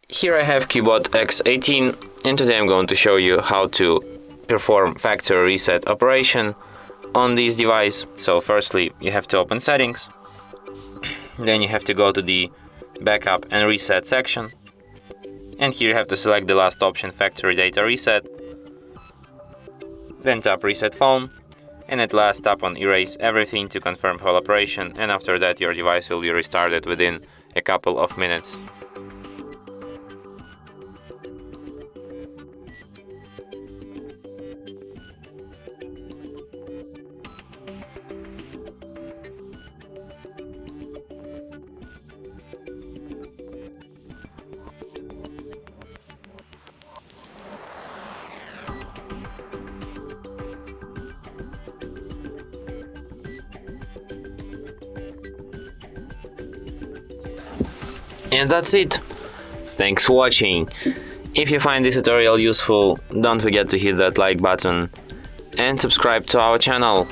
Here I have CUBOT X18, and today I'm going to show you how to perform factory reset operation on this device. So firstly, you have to open settings, then you have to go to the backup and reset section, and here you have to select the last option, factory data reset, then tap reset phone, and at last tap on erase everything to confirm whole operation, and after that your device will be restarted within a couple of minutes. And that's it. Thanks for watching. If you find this tutorial useful, don't forget to hit that like button and subscribe to our channel.